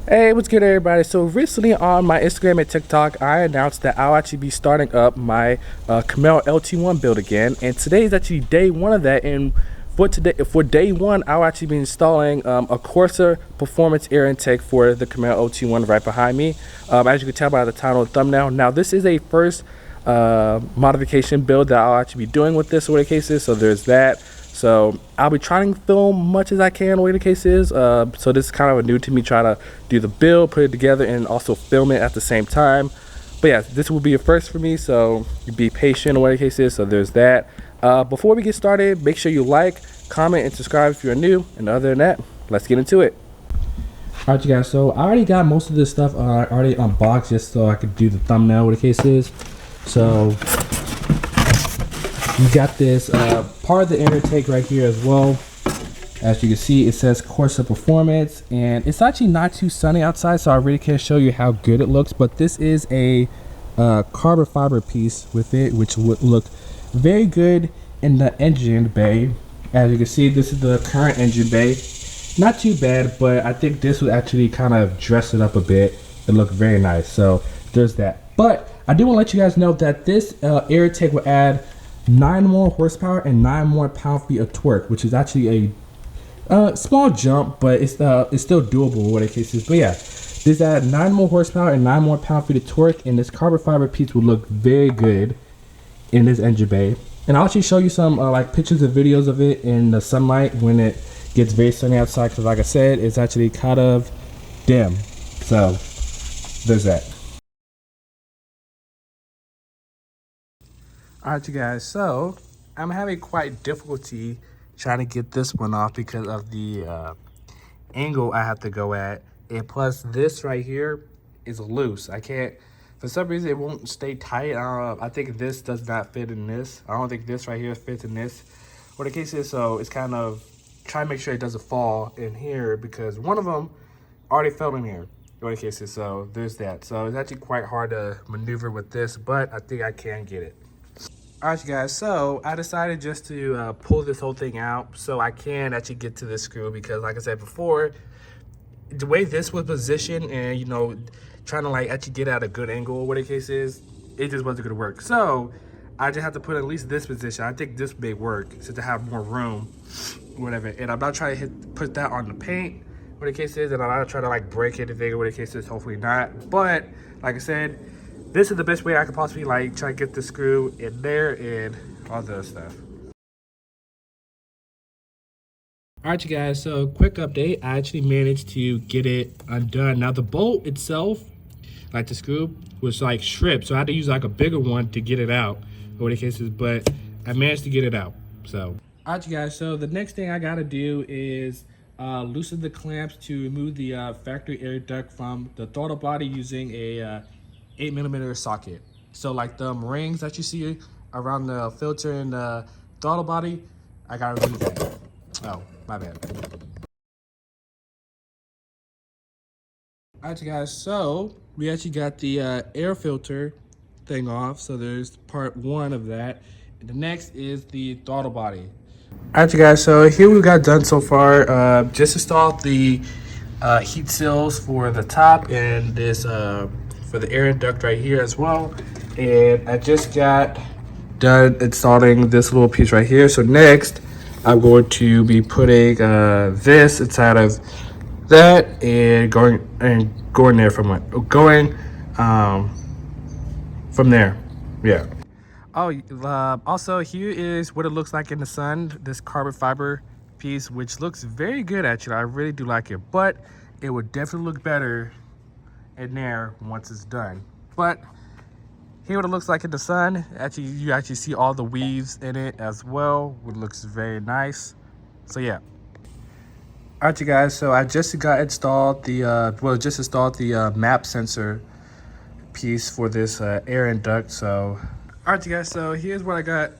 Hey, what's good, everybody? So recently on my Instagram and TikTok, I announced that I'll actually be starting up my Camaro LT1 build again, and today is actually day one of that. And for day one, I'll actually be installing a CORSA performance air intake for the Camaro LT1 right behind me. As you can tell by the title and thumbnail, now this is a first modification build that I'll actually be doing with this, whatever the case is. So there's that. So I'll be trying to film much as I can, whatever the case is. So this is kind of new to me, try to do the build, put it together, and also film it at the same time. But yeah, this will be a first for me, so be patient, whatever the case is. So there's that. Before we get started, make sure you like, comment, and subscribe if you're new. And other than that, let's get into it. Alright, you guys, so I already got most of this stuff already unboxed just so I could do the thumbnail, what the case is. So you got this part of the air intake right here as well. As you can see, it says CORSA Performance, and it's actually not too sunny outside, so I really can't show you how good it looks. But this is a carbon fiber piece with it, which would look very good in the engine bay. As you can see, this is the current engine bay. Not too bad, but I think this would actually kind of dress it up a bit and look very nice. So there's that. But I do want to let you guys know that this air intake will add 9 more horsepower and 9 more pound-feet of torque, which is actually a small jump, but it's still doable, what the case is. But yeah, this add 9 more horsepower and 9 more pound-feet of torque, and this carbon fiber piece will look very good in this engine bay. And I'll actually show you some like pictures and videos of it in the sunlight when it gets very sunny outside, because like I said, it's actually kind of dim. So there's that. Alright, you guys, so I'm having quite difficulty trying to get this one off because of the angle I have to go at, and plus this right here is loose. I can't, for some reason it won't stay tight. I think this does not fit in this. I don't think this right here fits in this, what the case is. So it's kind of trying to make sure it doesn't fall in here, because one of them already fell in here, what the case is. So there's that. So it's actually quite hard to maneuver with this, but I think I can get it. Alright, you guys, so I decided just to pull this whole thing out so I can actually get to this screw, because like I said before, the way this was positioned and, you know, trying to like actually get at a good angle, what the case is, it just wasn't going to work. So I just have to put at least this position. I think this may work since to have more room, whatever. And I'm not trying to put that on the paint, what the case is, and I'm not trying to like break anything, what the case is, hopefully not. But like I said, this is the best way I could possibly like try to get the screw in there and all the other stuff. Alright, you guys, so quick update. I actually managed to get it undone. Now the bolt itself, like the screw, was like stripped, so I had to use like a bigger one to get it out, or the cases, but I managed to get it out. So alright, you guys, so the next thing I gotta do is loosen the clamps to remove the factory air duct from the throttle body using a 8mm socket. So like the rings that you see around the filter and the throttle body, I gotta remove that. Oh, my bad. Alright, you guys, so we actually got the air filter thing off. So there's part one of that. And the next is the throttle body. Alright, you guys, so here we got done so far. Just installed the heat seals for the top and this for the air duct right here as well. And I just got done installing this little piece right here. So next I'm going to be putting this inside of that and going there from there. Yeah. Oh, also here is what it looks like in the sun, this carbon fiber piece, which looks very good actually. I really do like it, but it would definitely look better in there once it's done. But here what it looks like in the sun. Actually, you actually see all the weaves in it as well, which looks very nice. So yeah. Alright, you guys, so I just got installed the map sensor piece for this air duct. So alright, you guys, so here's what I got.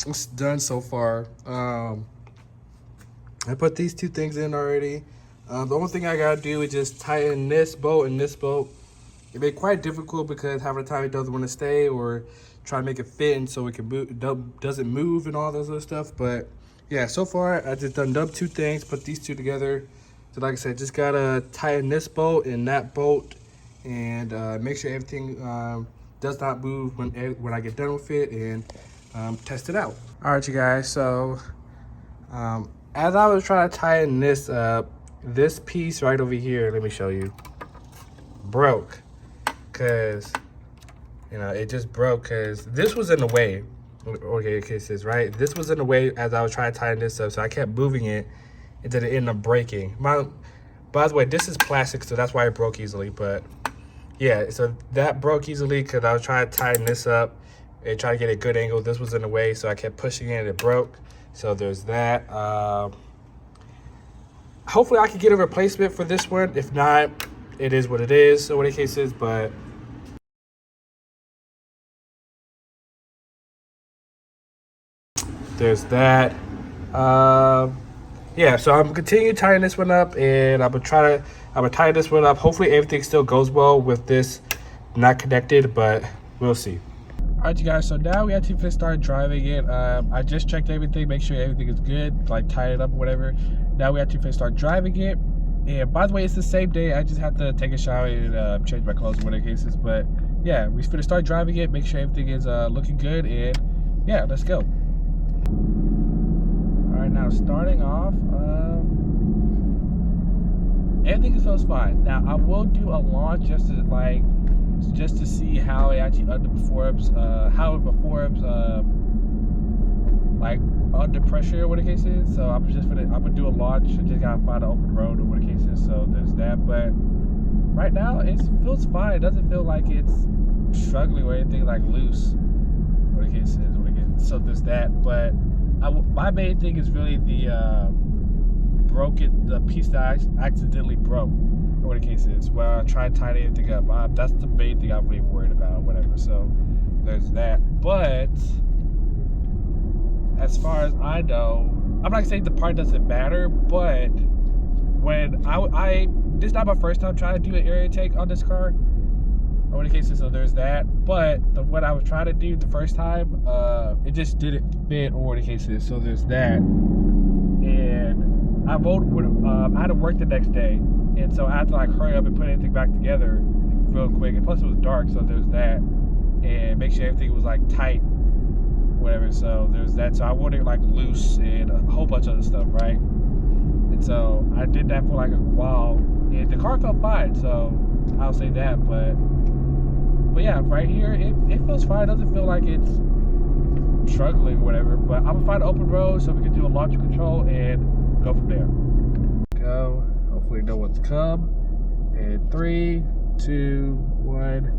It's done so far. I put these two things in already. The only thing I gotta do is just tighten this bolt and this bolt. It made quite difficult because half the time it doesn't want to stay, or try to make it fit and so it can move, doesn't move and all this other stuff. But yeah, so far I just done two things, put these two together. So like I said, just gotta tighten this bolt and that bolt, and make sure everything does not move when I get done with it, and test it out. All right, you guys. So as I was trying to tighten this up, this piece right over here, let me show you, broke, cause it just broke because this was in the way. Okay, sis, right? This was in the way as I was trying to tighten this up, so I kept moving it until it ended up breaking. By the way, this is plastic, so that's why it broke easily. But yeah, so that broke easily because I was trying to tighten this up and try to get a good angle. This was in the way, so I kept pushing it and it broke. So there's that. Hopefully I can get a replacement for this one. If not, it is what it is. So what the case is, but there's that. Yeah, so I'm continuing to tighten this one up, and I'm gonna tighten this one up. Hopefully everything still goes well with this not connected, but we'll see. All right, you guys, so now we actually start driving it. I just checked everything, make sure everything is good, like tie it up or whatever. Now we actually start driving it. And by the way, it's the same day. I just have to take a shower and change my clothes in whatever cases. But yeah, we're gonna start driving it, make sure everything is looking good, and yeah, let's go. All right, now starting off, everything feels fine. Now I will do a launch just to see how it actually underperforms, like under pressure or what the case is. So I'm gonna do a launch. I just gotta find an open road or what the case is. So there's that. But right now it feels fine. It doesn't feel like it's struggling or anything like loose. What the case is. So there's that. But my main thing is really the piece that I accidentally broke, or what the case is. Well, I try to tighten everything up. That's the main thing I'm really worried about, whatever. So there's that. But as far as I know, I'm not saying the part doesn't matter, but when this is not my first time trying to do an area intake on this car, or what the case is. So there's that. But what I was trying to do the first time, it just didn't fit, or what the case is. So there's that. And I had to work the next day, and so I had to like hurry up and put everything back together real quick. And plus it was dark, so there's that. And make sure everything was like tight, whatever. So there's that. So I wanted like loose and a whole bunch of other stuff, right? And so I did that for like a while, and the car felt fine. So I'll say that. But yeah, right here it feels fine. It doesn't feel like it's struggling or whatever. But I'm gonna find an open road so we can do a launch control and go from there. Go. Hopefully no one's come. And 3, 2, 1.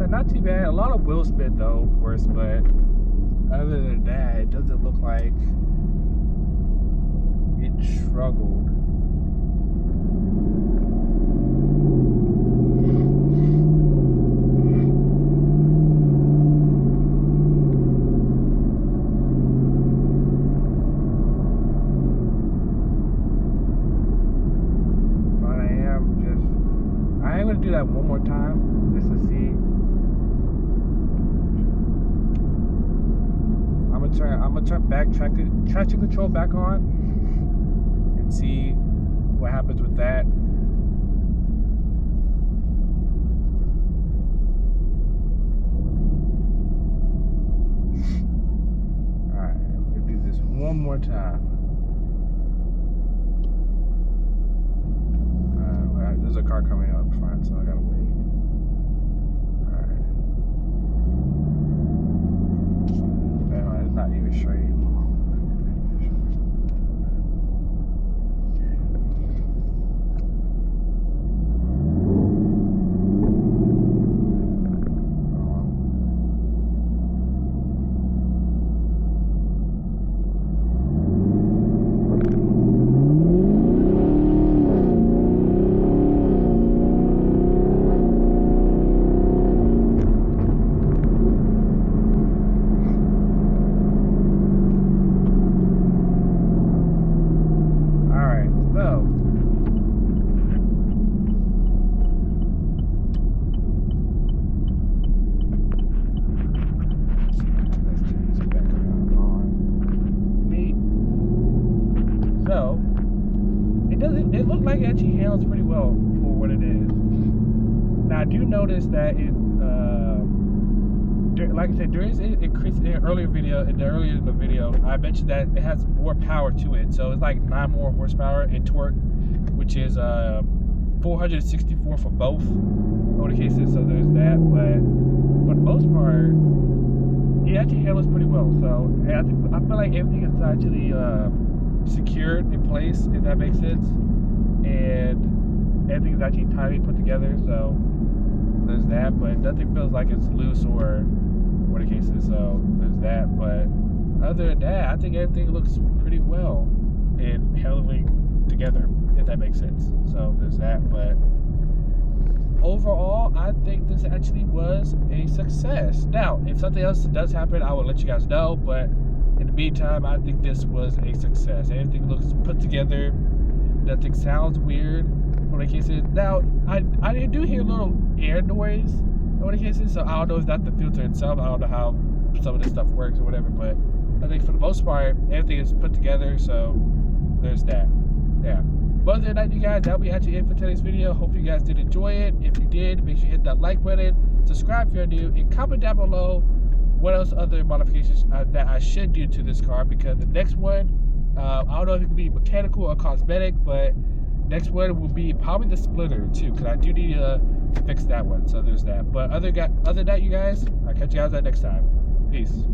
Not too bad. A lot of wheel spin though, of course, but other than that, it doesn't look like it struggled. But I am gonna do that one more time just to see. I'm gonna turn back traction control back on and see what happens with that. Alright, I'm gonna do this one more time. Alright, there's a car coming up front, so I gotta wait. Not even straight. So it looked like it actually handles pretty well for what it is. Now I do notice that it like I said, there is an increase in earlier in the video I mentioned that it has more power to it. So it's like 9 more horsepower in torque, which is 464 for both motor cases. So there's that, but for the most part it actually handles pretty well. So I feel like everything is actually secured in place, if that makes sense, and everything is actually tightly put together. So there's that, but nothing feels like it's loose or what the case is. So there's that, but other than that, I think everything looks pretty well in handling together, if that makes sense. So there's that, but overall, I think this actually was a success. Now, if something else does happen, I will let you guys know, but in the meantime, I think this was a success. Everything looks put together. Nothing sounds weird. What the case is, now, I do hear a little air noise. What the case is, so I don't know if that's the filter itself. I don't know how some of this stuff works or whatever, but I think for the most part, everything is put together. So there's that. Yeah. But other than that, you guys, that'll be actually it for today's video. Hope you guys did enjoy it. If you did, make sure you hit that like button, subscribe if you're new, and comment down below what else other modifications that I should do to this car, because the next one, I don't know if it could be mechanical or cosmetic, but next one will be probably the splitter too, because I do need to fix that one. So there's that. But other than that, you guys, I'll catch you guys next time. Peace.